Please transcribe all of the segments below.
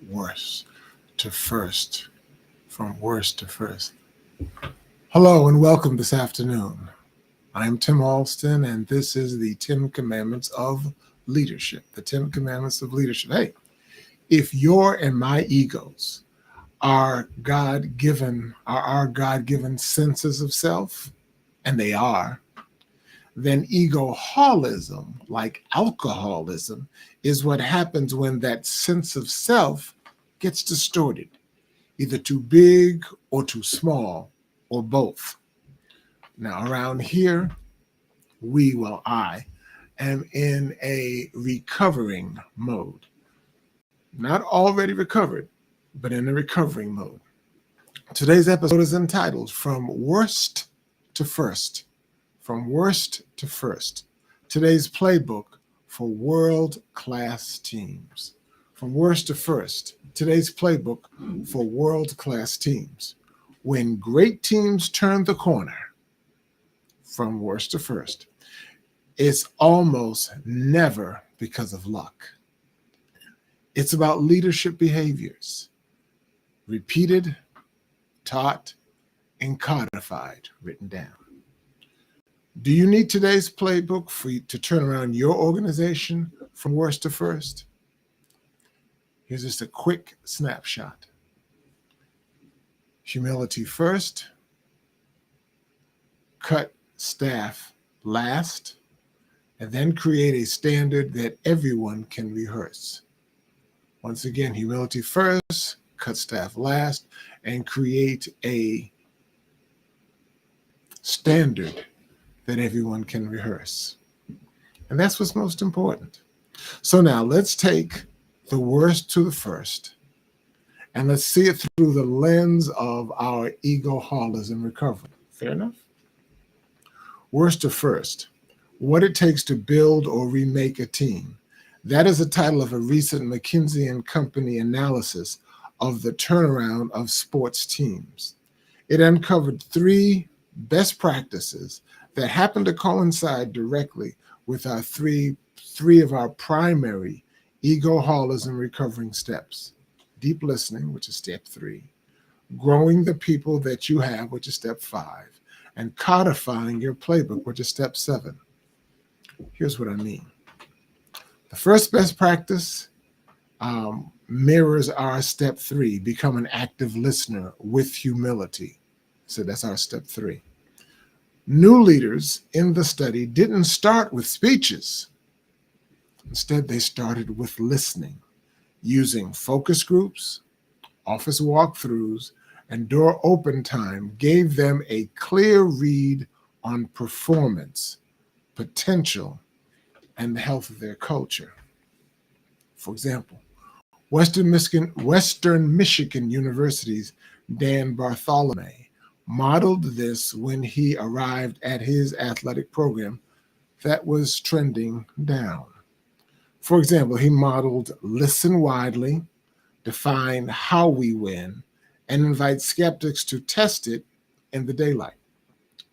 worst to first, from worst to first. Hello and welcome this afternoon. I'm Tim Alston, and this is the 10 Commandments of Leadership. The 10 Commandments of Leadership. Hey, if your and my egos are our God-given senses of self, and they are, then egoholism, like alcoholism, is what happens when that sense of self gets distorted, either too big or too small, or both. Now, around here, I am in a recovering mode. Not already recovered, but in a recovering mode. Today's episode is entitled From Worst to First. From Worst to First. Today's playbook for world-class teams. From worst to first. Today's playbook for world-class teams. When great teams turn the corner, from worst to first, it's almost never because of luck. It's about leadership behaviors, repeated, taught, and codified, written down. Do you need today's playbook for you to turn around your organization from worst to first? Here's just a quick snapshot. Humility first, cut staff last, and then create a standard that everyone can rehearse. Once again, humility first, cut staff last, and create a standard that everyone can rehearse. And that's what's most important. So now let's take the worst to the first, and let's see it through the lens of our egoholism recovery. Fair enough? Worst to first, what it takes to build or remake a team. That is the title of a recent McKinsey & Company analysis of the turnaround of sports teams. It uncovered 3 best practices that happen to coincide directly with our three of our primary egoholism recovering steps. Deep listening, which is step 3. Growing the people that you have, which is step 5. And codifying your playbook, which is step 7. Here's what I mean. The first best practice mirrors our step 3, become an active listener with humility. So that's our step 3. New leaders in the study didn't start with speeches. Instead, they started with listening, using focus groups, office walkthroughs, and door open time gave them a clear read on performance, potential, and the health of their culture. For example, Western Michigan University's Dan Bartholomew modeled this when he arrived at his athletic program that was trending down. For example, he modeled listen widely, define how we win, and invite skeptics to test it in the daylight.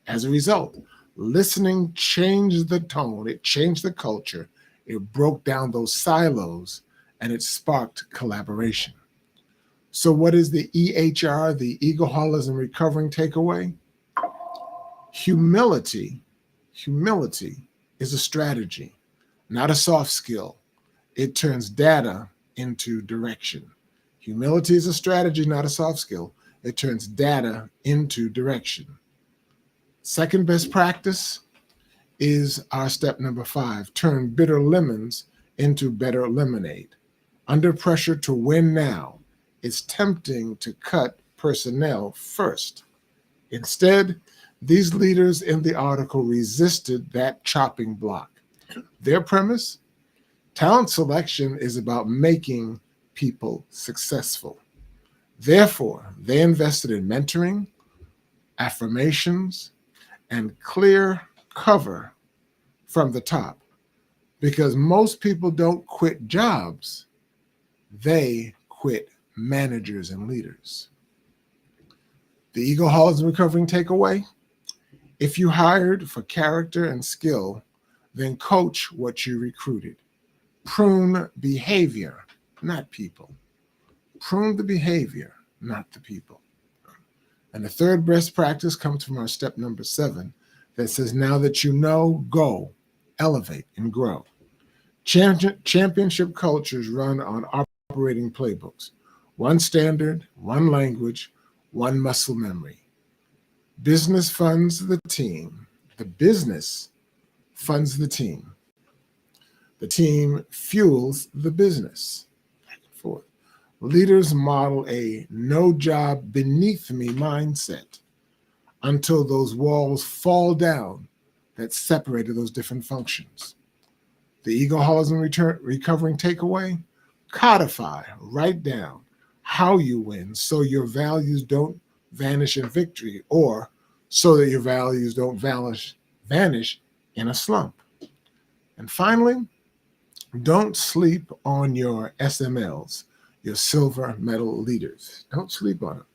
As a result, listening changed the tone, it changed the culture, it broke down those silos, and it sparked collaboration. So what is the EHR, the egoholism recovering takeaway? Humility is a strategy, not a soft skill. It turns data into direction. Humility is a strategy, not a soft skill. It turns data into direction. Second best practice is our step number 5, turn bitter lemons into better lemonade. Under pressure to win now, it's tempting to cut personnel first. Instead, these leaders in the article resisted that chopping block. Their premise? Talent selection is about making people successful. Therefore, they invested in mentoring, affirmations, and clear cover from the top. Because most people don't quit jobs, they quit managers and leaders. The egoholism recovering takeaway? If you hired for character and skill, then coach what you recruited. Prune behavior, not people. prune the behavior, not the people. And the third best practice comes from our step number 7 that says, now that you know, go, elevate, and grow. Championship cultures run on operating playbooks. One standard, one language, one muscle memory. Business funds the team. The business funds the team. The team fuels the business. Back and forth. Leaders model a no job beneath me mindset until those walls fall down that separated those different functions. The egoholism recovering takeaway: codify, write down how you win so your values don't vanish in victory, or so that your values don't vanish in a slump. And finally, don't sleep on your SMLs, your silver medal leaders. Don't sleep on them.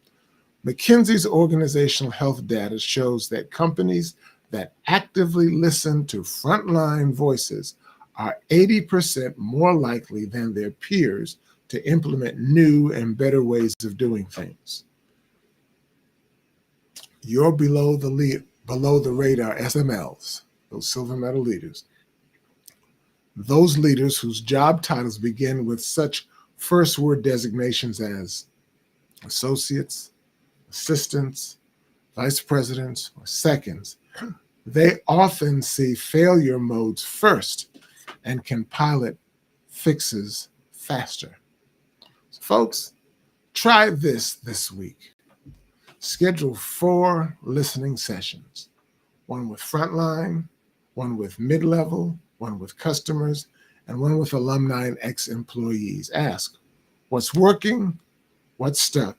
McKinsey's organizational health data shows that companies that actively listen to frontline voices are 80% more likely than their peers to implement new and better ways of doing things. Your below the radar SMLs, those silver medal leaders, those leaders whose job titles begin with such first word designations as associates, assistants, vice presidents, or seconds, they often see failure modes first and can pilot fixes faster. So folks, try this week. Schedule 4 listening sessions, one with frontline, one with mid-level, one with customers, and one with alumni and ex-employees. Ask, what's working, what's stuck,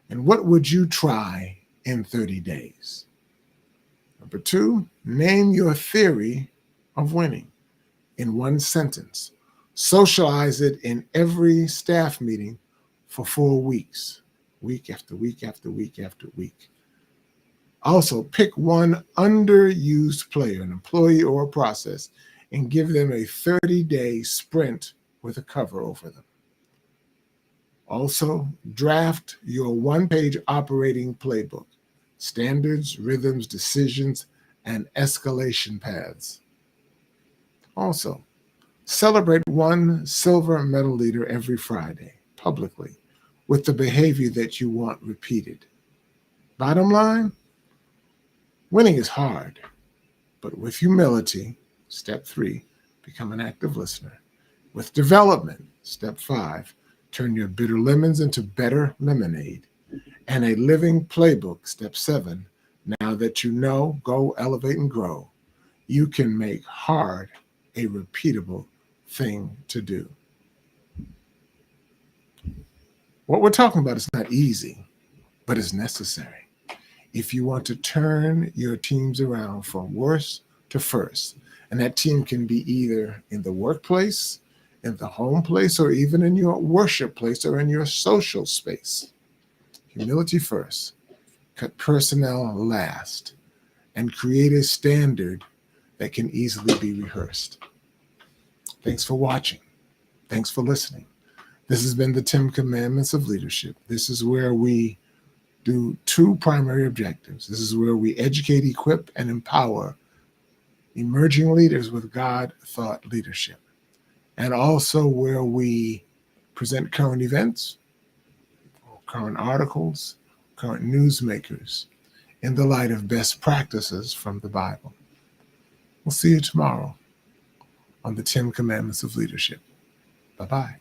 and what would you try in 30 days? Number 2, name your theory of winning in one sentence. Socialize it in every staff meeting for 4 weeks, week after week after week after week. Also, pick one underused player, an employee or a process, and give them a 30-day sprint with a cover over them. Also, draft your one-page operating playbook, standards, rhythms, decisions, and escalation paths. Also, celebrate one silver medal leader every Friday, publicly, with the behavior that you want repeated. Bottom line, winning is hard, but with humility, step 3, become an active listener. With development, step 5, turn your bitter lemons into better lemonade. And a living playbook, step 7, now that you know, go, elevate, and grow, you can make hard a repeatable thing to do. What we're talking about is not easy, but it's necessary. If you want to turn your teams around from worst to first, and that team can be either in the workplace, in the home place, or even in your worship place or in your social space. Humility first, cut personnel last, and create a standard that can easily be rehearsed. Thanks for watching. Thanks for listening. This has been the 10 Commandments of Leadership. This is where we do 2 primary objectives. This is where we educate, equip, and empower emerging leaders with God-thought leadership. And also where we present current events, current articles, current newsmakers in the light of best practices from the Bible. We'll see you tomorrow on the 10 Commandments of Leadership. Bye-bye.